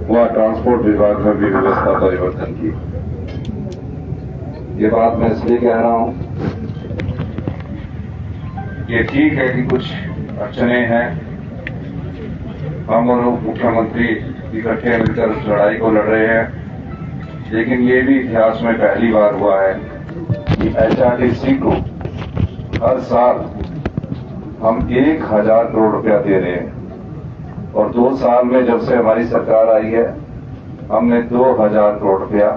व ट्रांसपोर्ट विभाग में भी व्यवस्था परिवर्तन की। ये बात मैं इसलिए कह रहा हूं, ये ठीक है कि कुछ अड़चने हैं, हम और मुख्यमंत्री इकट्ठे मिलकर उस लड़ाई को लड़ रहे हैं, लेकिन ये भी इतिहास में पहली बार हुआ है कि एचआरटीसी को हर साल हम 1000 करोड़ रुपया दे रहे हैं और 2 साल में जब से हमारी सरकार आई है हमने 2000 करोड़ रुपया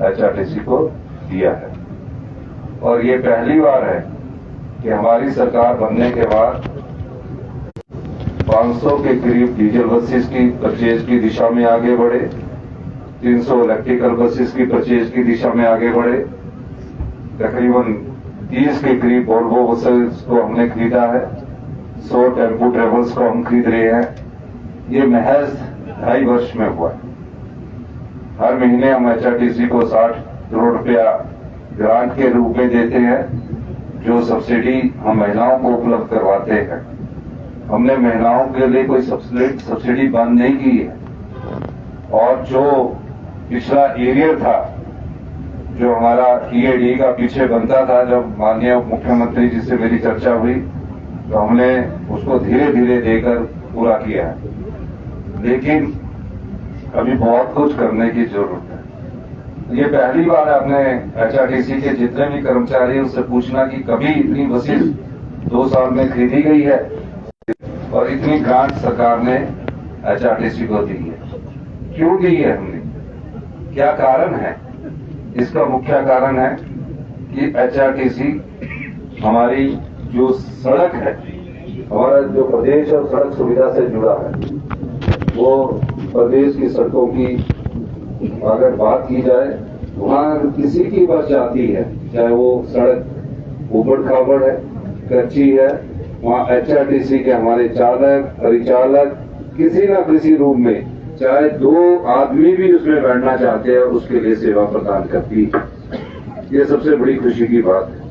एचआरटीसी को दिया है। और ये पहली बार है कि हमारी सरकार बनने के बाद 500 के करीब डीजल बसेस की परचेज की दिशा में आगे बढ़े, 300 इलेक्ट्रिकल बसेस की परचेज की दिशा में आगे बढ़े, तकरीबन 30 के करीब वोल्वो बसेस को हमने खरीदा है, 100 टेम्पो ट्रेवल्स को हम खरीद रहे हैं। ये महज 2.5 वर्ष में हुआ है। हर महीने हम एचआरटीसी को 60 करोड़ रुपया ग्रांट के रूप में देते हैं, जो सब्सिडी हम महिलाओं को उपलब्ध करवाते हैं। हमने महिलाओं के लिए कोई सब्सिडी बंद नहीं की है। और जो पिछला एरियर था, जो हमारा ईएडी का पीछे बनता था, जब माननीय मुख्यमंत्री जी से मेरी चर्चा हुई तो हमने उसको धीरे धीरे देकर पूरा किया है, लेकिन अभी बहुत कुछ करने की जरूरत है। ये पहली बार आपने एचआरटीसी के जितने भी कर्मचारी उससे पूछना कि कभी इतनी बसेस 2 साल में खरीदी गई है और इतनी ग्रांट सरकार ने एचआरटीसी को दी है। क्यों दी है हमने, क्या कारण है? इसका मुख्य कारण है कि एचआरटीसी हमारी जो सड़क है, हमारा जो प्रदेश और सड़क सुविधा से जुड़ा है, वो प्रदेश की सड़कों की अगर बात की जाए वहां किसी की बस जाती है, चाहे वो सड़क उबड़ खाबड़ है, कच्ची है, वहां एचआरटीसी के हमारे चालक परिचालक किसी न किसी रूप में, चाहे 2 आदमी भी उसमें बैठना चाहते हैं, उसके लिए सेवा प्रदान करती है। ये सबसे बड़ी खुशी की बात है।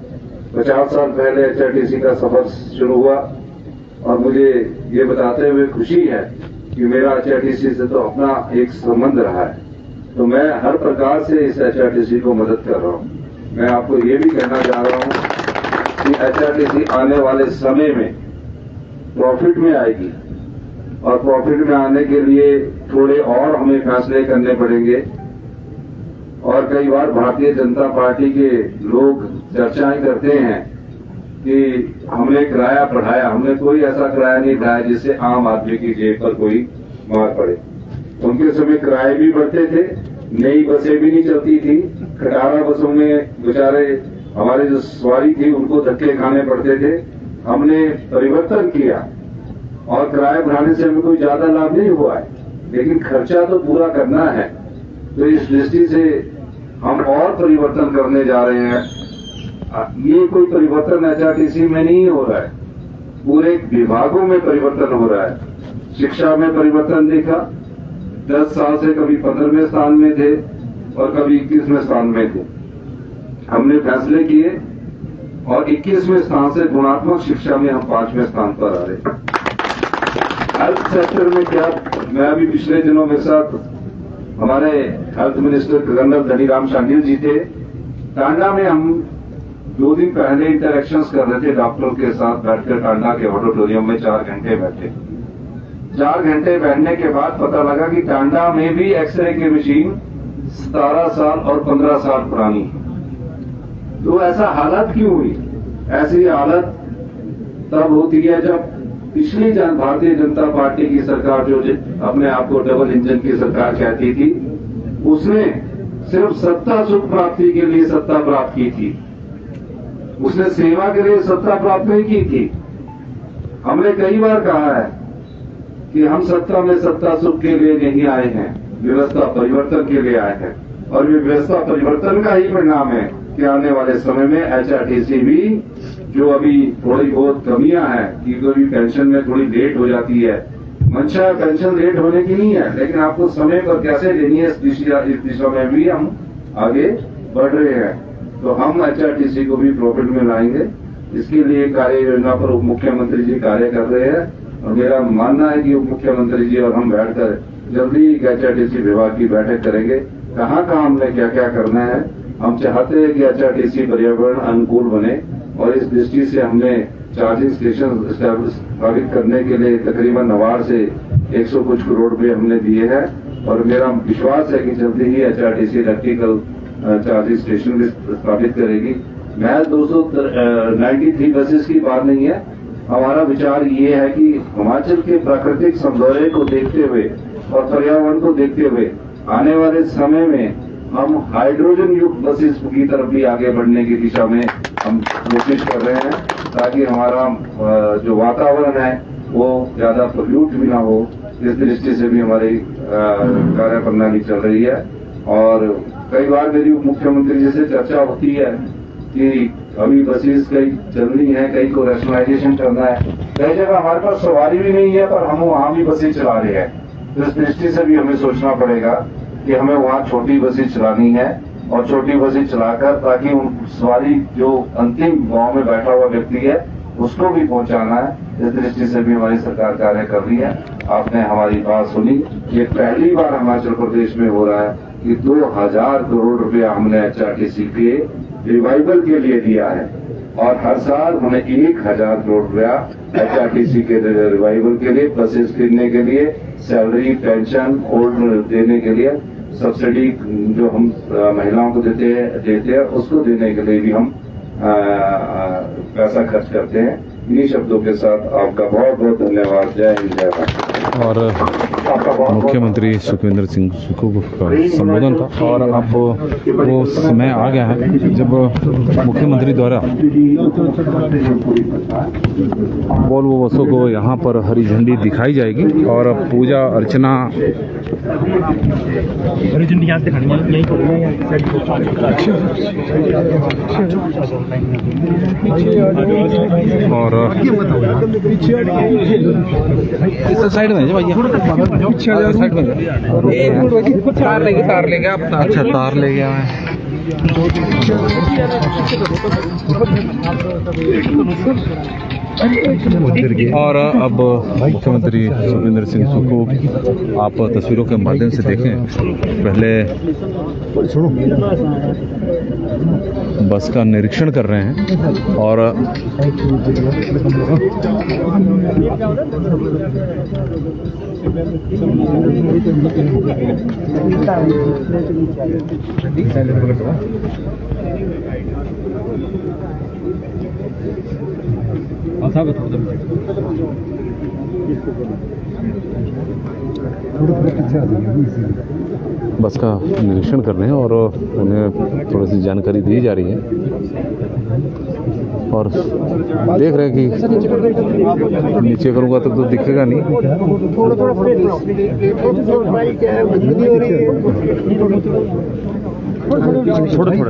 50 साल पहले एचआरटीसी का सफर शुरू हुआ और मुझे ये बताते हुए खुशी है कि मेरा एचआरटीसी से तो अपना एक संबंध रहा है, तो मैं हर प्रकार से इस एचआरटीसी को मदद कर रहा हूं। मैं आपको ये भी कहना चाह रहा हूं कि एचआरटीसी आने वाले समय में प्रॉफिट में आएगी और प्रॉफिट में आने के लिए थोड़े और हमें फैसले करने पड़ेंगे। और कई बार भारतीय जनता पार्टी के लोग चर्चाएं करते हैं कि हमने किराया बढ़ाया, हमने कोई ऐसा किराया नहीं बढ़ाया जिससे आम आदमी की जेब पर कोई मार पड़े। उनके समय किराए भी बढ़ते थे, नई बसें भी नहीं चलती थी, खटारा बसों में बेचारे हमारे जो सवारी थी उनको धक्के खाने पड़ते थे। हमने परिवर्तन किया और किराया बढ़ाने से हमें कोई ज्यादा लाभ नहीं हुआ है, लेकिन खर्चा तो पूरा करना है। तो इस दृष्टि से हम और परिवर्तन करने जा रहे हैं। ये कोई परिवर्तन एचआरटीसी में नहीं हो रहा है, पूरे विभागों में परिवर्तन हो रहा है। शिक्षा में परिवर्तन देखा, 10 साल से कभी 15वें स्थान में थे और कभी 21वें स्थान में थे। हमने फैसले किए और 21वें स्थान से गुणात्मक शिक्षा में हम 5वें स्थान पर आ रहे। हेल्थ सेक्टर में क्या, मैं अभी पिछले दिनों मेरे साथ हमारे health minister colonel Dhaniram Shandil ji थे। टांडा में हम 2 दिन पहले इंटरेक्शंस कर रहे थे डॉक्टर के साथ, बैठकर टांडा के ऑडिटोरियम में 4 घंटे बैठे। 4 घंटे बैठने के बाद पता लगा कि टांडा में भी एक्सरे की मशीन 17 साल और 15 साल पुरानी है। तो ऐसा हालत क्यों हुई? ऐसी हालत तब होती है जब पिछली भारतीय जनता पार्टी की सरकार, जो अपने आप को डबल इंजन की सरकार कहती थी, उसने सिर्फ सत्ता सुख प्राप्ति के लिए सत्ता प्राप्त की थी, उसने सेवा के लिए सत्ता प्राप्त नहीं की थी। हमने कई बार कहा है कि हम सत्ता में सत्ता सुख के लिए नहीं आए हैं, व्यवस्था परिवर्तन के लिए आए हैं। और ये व्यवस्था परिवर्तन का ही परिणाम है कि आने वाले समय में एचआरटीसी भी, जो अभी थोड़ी बहुत कमियां हैं कि कभी पेंशन में थोड़ी लेट हो जाती है, मंशा पेंशन लेट होने की नहीं है, लेकिन आपको समय पर कैसे लेनी है इस दिशा में भी हम आगे बढ़ रहे हैं। तो हम एचआरटीसी को भी प्रॉफिट में लाएंगे, इसके लिए कार्य योजना पर उप मुख्यमंत्री जी कार्य कर रहे हैं और मेरा मानना है कि उप मुख्यमंत्री जी और हम बैठकर जल्दी एचआरटीसी विभाग की बैठक करेंगे। कहाँ कहाँ हमने क्या क्या करना है। हम चाहते हैं कि एचआरटीसी पर्यावरण अनुकूल बने और इस दृष्टि से हमने चार्जिंग स्टेशन स्थापित करने के लिए तकरीबन नवाड़ से 100 कुछ करोड़ रुपए हमने दिए हैं और मेरा विश्वास है कि जल्दी ही एचआरटीसी इलेक्ट्रिकल चार्जिंग स्टेशन भी स्थापित करेगी। महज 293 बसेस की बात नहीं है। हमारा विचार ये है कि हिमाचल के प्राकृतिक सौंदर्य को देखते हुए और पर्यावरण को देखते हुए आने वाले समय में हम हाइड्रोजन युक्त बसेस की तरफ भी आगे बढ़ने की दिशा में हम कोशिश कर रहे हैं ताकि हमारा जो वातावरण है वो ज्यादा पोल्यूट भी ना हो। इस दृष्टि से भी हमारी कार्य प्रणाली चल रही है और कई बार मेरी उप मुख्यमंत्री जी से चर्चा होती है कि अभी बसेस कई चलनी है, कई को रैशनलाइजेशन करना है। कई जगह हमारे पास सवारी भी नहीं है पर हम वहां भी बसें चला रहे हैं। तो इस दृष्टि से भी हमें सोचना पड़ेगा कि हमें वहां छोटी बसें चलानी है और छोटी बसें चलाकर ताकि उन सवारी जो अंतिम गांव में बैठा हुआ व्यक्ति है उसको भी पहुंचाना है। इस दृष्टि से भी हमारी सरकार कार्य कर रही है। आपने हमारी बात सुनी। ये पहली बार हिमाचल प्रदेश में हो रहा है कि 2000 करोड़ रुपया हमने एचआरटीसी के रिवाइवल के लिए दिया है और हर साल हमें 1000 करोड़ रुपया एचआरटीसी के रिवाइवल के लिए, बसेस खरीदने के लिए, सैलरी, पेंशन, ओल्ड देने के लिए, सब्सिडी जो हम महिलाओं को देते हैं उसको देने के लिए भी हम पैसा खर्च करते हैं। इन्हीं शब्दों के साथ आपका बहुत बहुत धन्यवाद। जय हिंद, जय भारत। और मुख्यमंत्री सुखविंदर सिंह सुक्खू का संबोधन था और अब वो समय आ गया है जब मुख्यमंत्री द्वारा वोल्वो बसों को यहाँ पर हरी झंडी दिखाई जाएगी और पूजा अर्चना हरी झंडी यहाँ से खड़ी है, यहीं और साइड में भैया, साइड में तार ले गया आप। अच्छा, तार ले गया मैं। और अब मुख्यमंत्री सुखविंदर सिंह सुक्खू आप तस्वीरों के माध्यम से देखें, पहले बस का निरीक्षण कर रहे हैं और बस का निरीक्षण कर रहे हैं और उन्हें थोड़ी सी जानकारी दी जा रही है और देख रहे हैं कि नीचे करूंगा तो दिखेगा नहीं।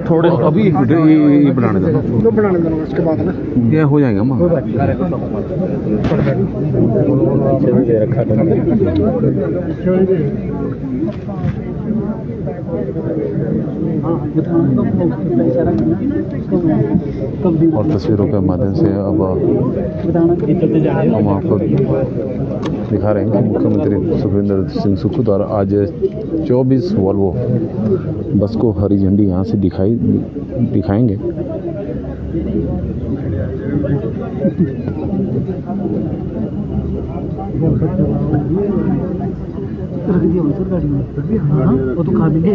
थोड़े अभी ये बनाने दो, उसके बाद ना ये हो जाएगा माँ। और तस्वीरों के माध्यम से अब हम आपको दिखा रहे हैं कि मुख्यमंत्री सुखविंदर सिंह सुक्खू द्वारा आज 24 वॉल्वो बस को हरी झंडी यहाँ से दिखाएंगे। वो तो खा देंगे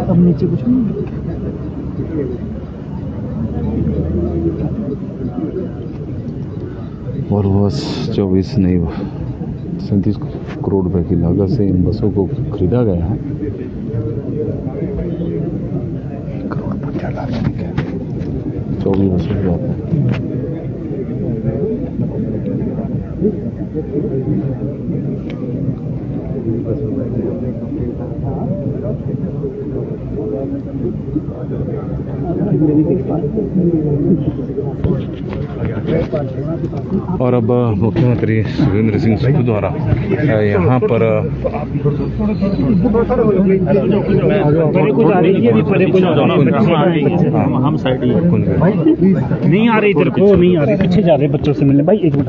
अब नीचे कुछ नहीं। और बस 24 नहीं 37 करोड़ रुपए की लागत से इन बसों को खरीदा गया है। करोड़ पर क्या लागत है, 24 बसों की बात है। और अब मुख्यमंत्री सुखविंदर सिंह सुक्खू द्वारा यहाँ पर हम साइड नहीं आ रही, तेरे को नहीं आ रही, पीछे जा रहे बच्चों से मिलने। भाई एक मिनट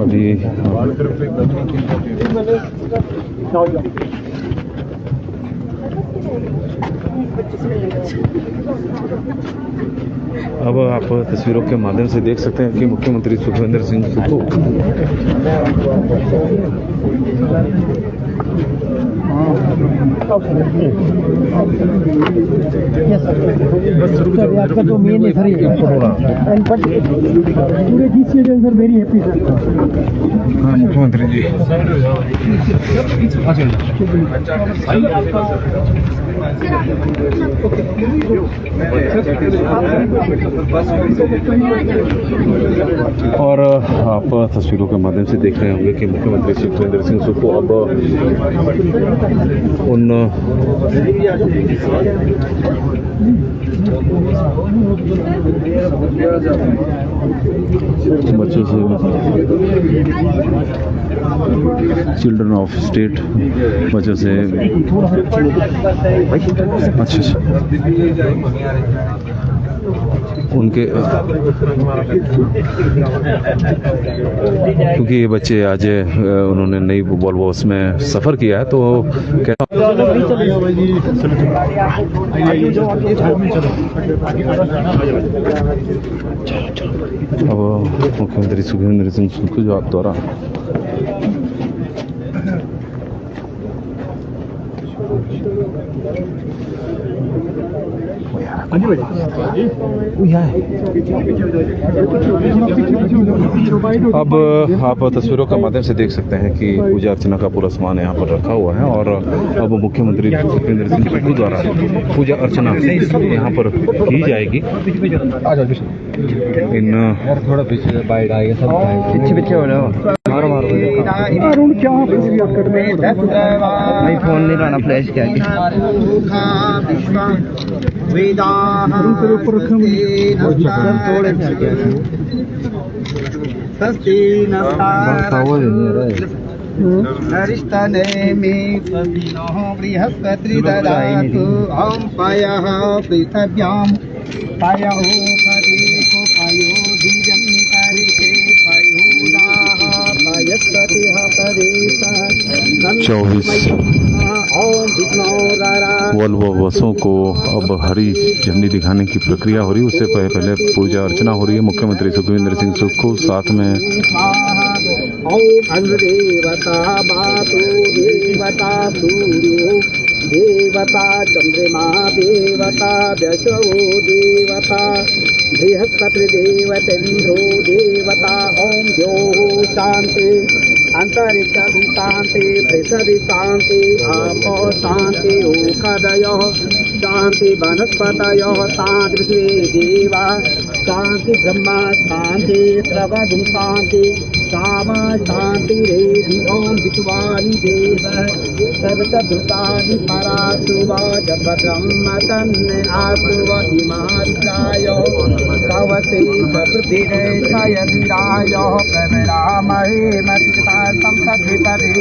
अभी अब आप तस्वीरों के माध्यम से देख सकते हैं कि मुख्यमंत्री सुखविंदर सिंह सुक्खू आपका जो मेन है सर, पूरे सर वेरी हैप्पी सर। हाँ मुख्यमंत्री जी और आप तस्वीरों के माध्यम से देख रहे होंगे कि मुख्यमंत्री सुखविंदर सिंह सुक्खू अब उन बच्चों से चिल्ड्रन ऑफ स्टेट बच्चों से अच्छा उनके क्योंकि ये बच्चे आज उन्होंने नई वॉल्वो में सफ़र किया है, तो अब मुख्यमंत्री सुखविंदर सिंह सुक्खू जो आप द्वारा अब आप तस्वीरों के माध्यम से देख सकते हैं कि पूजा अर्चना का पूरा सामान यहाँ पर रखा हुआ है और अब मुख्यमंत्री सुखविंदर सिंह सुक्खू द्वारा पूजा अर्चना यहाँ पर की जाएगी। इन थोड़ा पीछे बाइट आएगा, सब पीछे हो रहा फोन नहीं लाना, फ्लैश क्या नरिष्ठने मे बृहस्पति ददातु ॐ पायः पृथिव्यां पायो पदेको पायो दिव्यं परिते पयोदाः पायस्पतिः पदेता 24 वॉल्वो बसों को अब हरी झंडी दिखाने की प्रक्रिया हो रही है। उससे पहले पूजा अर्चना हो रही है। मुख्यमंत्री सुखविंदर सिंह सुक्खू साथ में देवता बातो देवता सूर्यो देवता चंद्रमा देवता व्यशो देवता बृहस्पति देवतेन्द्रो देवता ओम द्योः शांति अंतरिक्षं शांति पृथिवी शांति आपो शांति ओषधयः शांति वनस्पतयः शांति पृथ्वी देवा शांति ब्रह्मा शांति सर्वगुण शांति कामा शांति रेधि ओम विश्वानि देव सर्वभूतानि परासुवा जगद्ब्रह्म तन्ने आसुव हिमालयाय कवसे पृथिवीरेशाय वीराय प्रवरामहे मतिता संसद्विपदे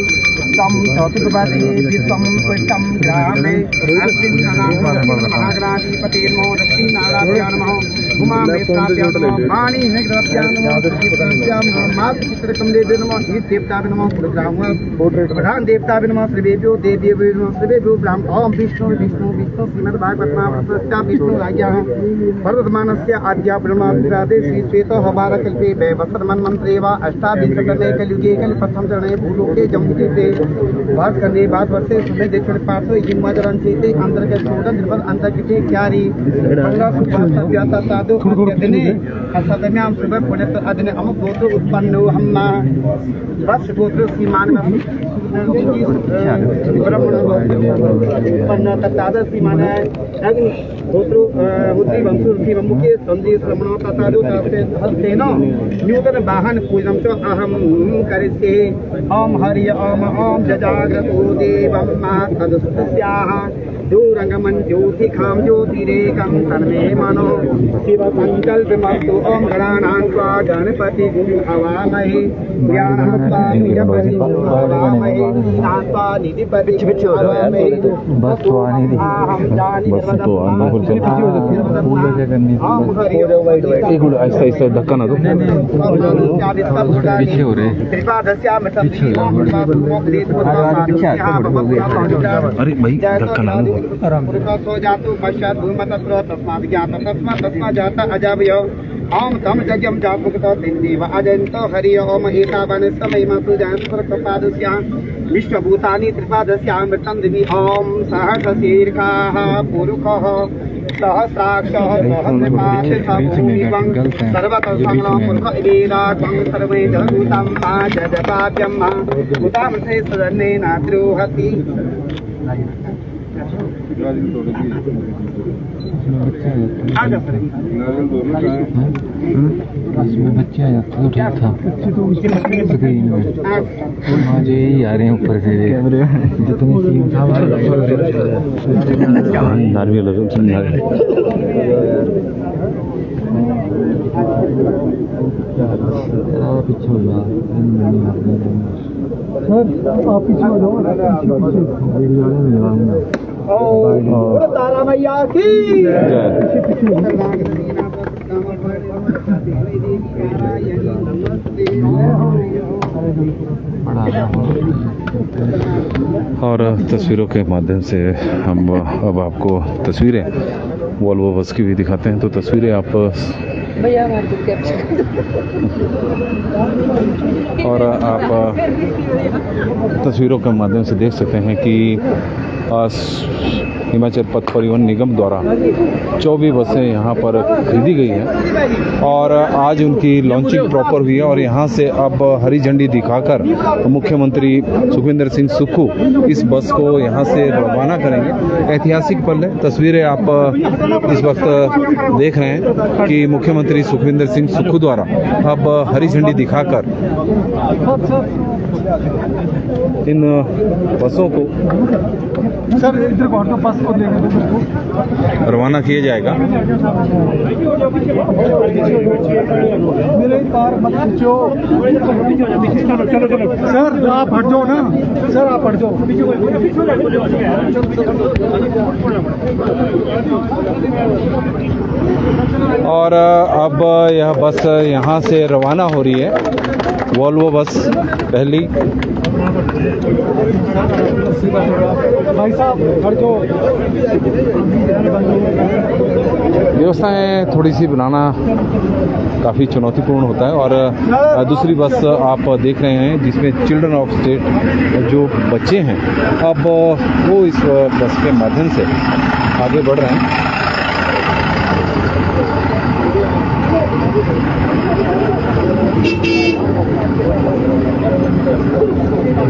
तं चतुर्पदे विश्वं पुष्टं ग्रामे महागणाधिपतिर्मो दक्षिणाभ्यां नमः उमामेश्वराभ्यां नमः वाणीग्रभ्यां नमः श्रीभ्यां नमः मातृकमलेभ्यो नमः देवताभ्यो नमः प्रधान देवताभ्यो नमः श्रीवेभ्यो देव्यभ्यो नमः श्रीवेभ्यो ब्राह्मण ओम विष्णु विष्णु विष्णु श्रीमद्भागवतमहापुराणस्य विष्णुराज्ञः वर्धमानस्य आद्या ब्रह्माविराधे श्री श्वेतहवारकल्पे वैवस्वतमन्वन्तरे वा अष्टादशतमे कलियुगे कलिप्रथम चरणे भूलोके जम्बुद्वीपे भास्करे भारतवर्षे सुमे दक्षिण पार्श्वे हिमवदनं चेते अन्तर्गत शोधन निर्भर अन्तर्गते क्यारी अदो अद्यतने असतम्याम सुबह पुण्यत अदने अमुक गोत्र उत्पन्नो हम्मा बस गोत्र सीमान में उत्पन्न तत्ताद सीमान है अग्नि गोत्र बुद्धि वंशु ऋषि मुख्य संधि श्रमणो तत्तादो तत्तेनो न्यूतन वाहन पूजनम च अहम करिष्ये ओम हरि ओम ओम जजाग्रतो देवं मा तदस्तस्याः दूरंगमन ज्योतिखाम ज्योतिरेकं तन्मे मनो शिव संकल्पमस्तु ओम गणानां त्वा गणपति हवामहे ज्ञानात्वा निधिपति हवामहे शांत्वा निधिपति हवामहे एक मिनट ऐसा ऐसा धक्का ना दो पीछे हो रहे अरे भाई धक्का ना दो ओम तम यज्ञम जातुकतो दिन्देव अजन्तो हरि ओम एतावन समयमतु जानप्रपादस्या विश्वभूतानि त्रिपादस्यामृतं दिवि ओम सहस्रशीर्षाः पुरुषः सहस्राक्षः सहस्रपाशसभूमिवं सर्वतः समनो पुरुष वेदात्मं सर्वे जगूतं पाजपाप्यं उतामसे सदन्नेन द्रोहति इसमें बच्चे आ जाते तो ठीक था स्क्रीन में मुझे ही आ रहे हैं ऊपर से जितने सीन था नारियल पीछे हो जाओ सर आप पीछे हो जाओ तारा मैया की और तस्वीरों के माध्यम से हम अब आपको तस्वीरें वॉल्वो बस की भी दिखाते हैं। तो तस्वीरें आप भैया हमारे को कैप्चर और आप तस्वीरों के माध्यम से देख सकते हैं कि हिमाचल पथ परिवहन निगम द्वारा 24 बसें यहाँ पर खरीदी गई हैं और आज उनकी लॉन्चिंग प्रॉपर हुई है और यहाँ से अब हरी झंडी दिखाकर मुख्यमंत्री सुखविंदर सिंह सुक्खू इस बस को यहाँ से रवाना करेंगे। ऐतिहासिक पल है। तस्वीरें आप इस वक्त देख रहे हैं कि मुख्यमंत्री सुखविंदर सिंह सुक्खू द्वारा अब हरी झंडी दिखाकर इन बसों को सर इधर ऑटो पास को रवाना किया जाएगा। मेरे कार मत खींचो सर, आप हट जाओ ना सर, आप हट जाओ। और अब यह बस यहाँ से रवाना हो रही है, वॉल्वो बस पहली। भाई साहब हट जाओ। व्यवस्थाएं थोड़ी सी बनाना काफ़ी चुनौतीपूर्ण होता है। और दूसरी बस आप देख रहे हैं जिसमें चिल्ड्रन ऑफ स्टेट जो बच्चे हैं अब वो इस बस के माध्यम से आगे बढ़ रहे हैं।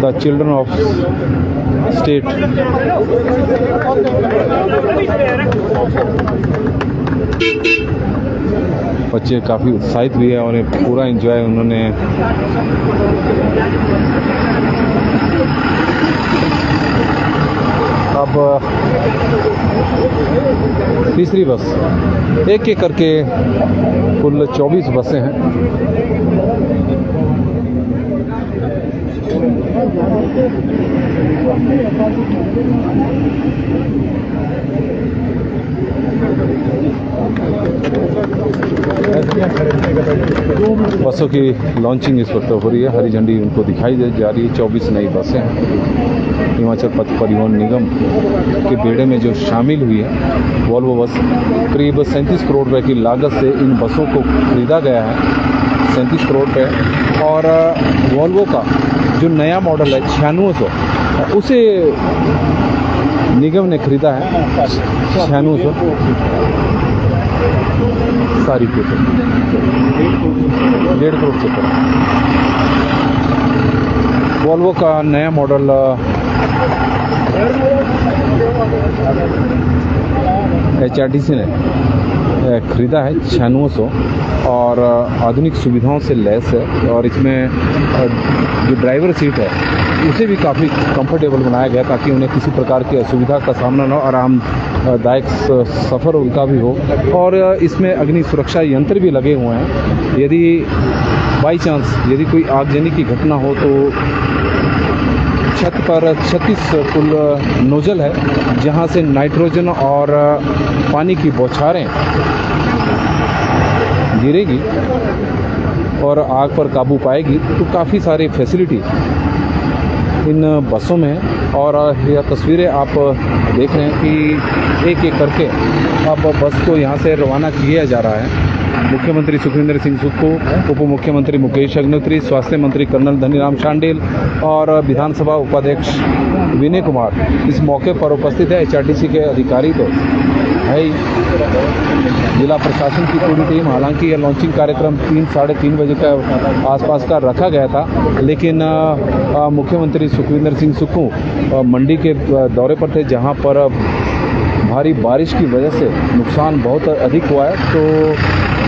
द चिल्ड्रन ऑफ स्टेट बच्चे काफ़ी उत्साहित भी है और पूरा एंजॉय उन्होंने अब तीसरी बस एक एक करके कुल 24 बसें हैं। बसों की लॉन्चिंग इस वक्त हो रही है, हरी झंडी उनको दिखाई जा रही है। 24 नई बसें हैं हिमाचल पथ परिवहन निगम के बेड़े में जो शामिल हुई है वॉल्वो बस। करीब 37 करोड़ रुपए की लागत से इन बसों को खरीदा गया है, 37 करोड़ रुपए। और वॉल्वो का जो नया मॉडल है 9600, उसे निगम ने खरीदा है 9600। सारी टोटल 1.5 करोड़ से ऊपर। वॉल्वो का नया मॉडल HRTC ने खरीदा है 9600 और आधुनिक सुविधाओं से लैस है। और इसमें जो ड्राइवर सीट है उसे भी काफ़ी कंफर्टेबल बनाया गया ताकि उन्हें किसी प्रकार की असुविधा का सामना न हो, आरामदायक सफ़र उनका भी हो। और इसमें अग्नि सुरक्षा यंत्र भी लगे हुए हैं। यदि बाई चांस यदि कोई आगजनी की घटना हो तो छत पर 36 कुल नोजल है जहां से नाइट्रोजन और पानी की बौछारें गिरेगी और आग पर काबू पाएगी। तो काफ़ी सारी फैसिलिटी इन बसों में है। और यह तस्वीरें आप देख रहे हैं कि एक एक करके अब बस को यहाँ से रवाना किया जा रहा है। मुख्यमंत्री सुखविंदर सिंह सुक्खू, उप मुख्यमंत्री मुकेश अग्निहोत्री, स्वास्थ्य मंत्री कर्नल धनीराम शांडिल और विधानसभा उपाध्यक्ष विनय कुमार इस मौके पर उपस्थित है। HRTC के अधिकारी तो है ही, जिला प्रशासन की पूरी टीम। हालांकि यह लॉन्चिंग कार्यक्रम 3-3:30 बजे के आसपास का रखा गया था, लेकिन मुख्यमंत्री सुखविंदर सिंह सुक्खू मंडी के दौरे पर थे जहां पर भारी बारिश की वजह से नुकसान बहुत अधिक हुआ है। तो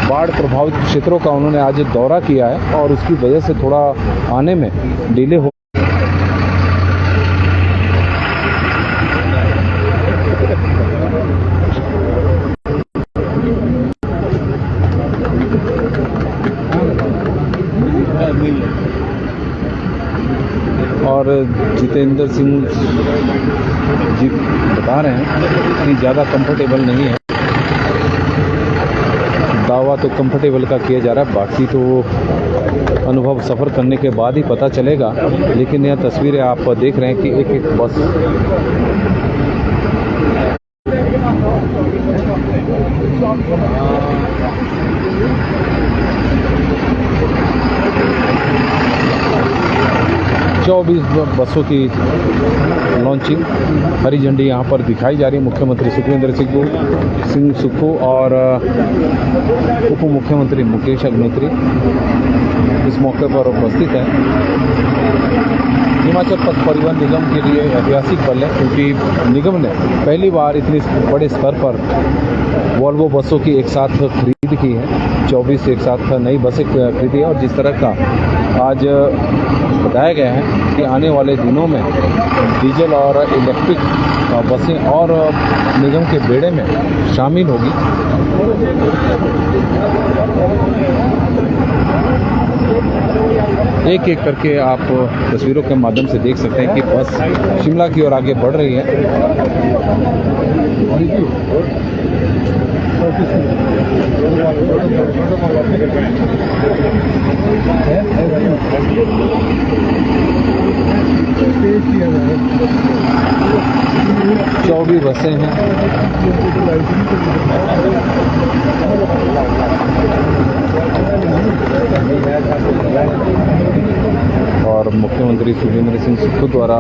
बाढ़ प्रभावित क्षेत्रों का उन्होंने आज दौरा किया है और उसकी वजह से थोड़ा आने में डिले हो। और जितेंद्र सिंह जी बता रहे हैं कि ज़्यादा कंफर्टेबल नहीं है। दावा तो कंफर्टेबल का किया जा रहा है, बाकी तो अनुभव सफ़र करने के बाद ही पता चलेगा। लेकिन यह तस्वीरें आप देख रहे हैं कि एक एक बस बसों की लॉन्चिंग हरी झंडी यहाँ पर दिखाई जा रही है। मुख्यमंत्री सुखविंदर सिंह सुक्खू और उप मुख्यमंत्री मुकेश अग्निहोत्री इस मौके पर उपस्थित हैं। हिमाचल पथ परिवहन निगम के लिए ऐतिहासिक पल है क्योंकि निगम ने पहली बार इतने बड़े स्तर पर वॉल्वो बसों की एक साथ खरीद की है। 24 एक साथ नई बसें खरीदी है और जिस तरह का आज बताया गया है कि आने वाले दिनों में डीजल और इलेक्ट्रिक बसें और निगम के बेड़े में शामिल होगी। एक एक करके आप तस्वीरों के माध्यम से देख सकते हैं कि बस शिमला की ओर आगे बढ़ रही है। 24 बसें हैं। और मुख्यमंत्री सुखविंदर सिंह सुक्खू द्वारा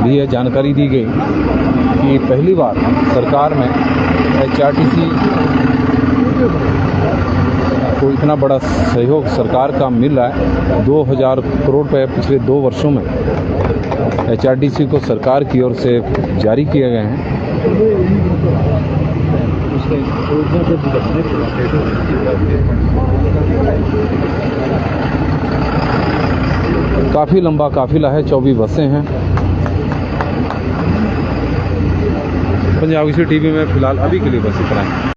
भी यह जानकारी दी गई कि पहली बार सरकार में HRTC को इतना बड़ा सहयोग सरकार का मिल रहा है। 2000 करोड़ रुपए पिछले 2 वर्षों में HRTC को सरकार की ओर से जारी किए गए हैं। काफ़ी लंबा काफिला है, 24 बसें हैं। पंजाब केसरी टीवी में फिलहाल अभी के लिए बस इतना है।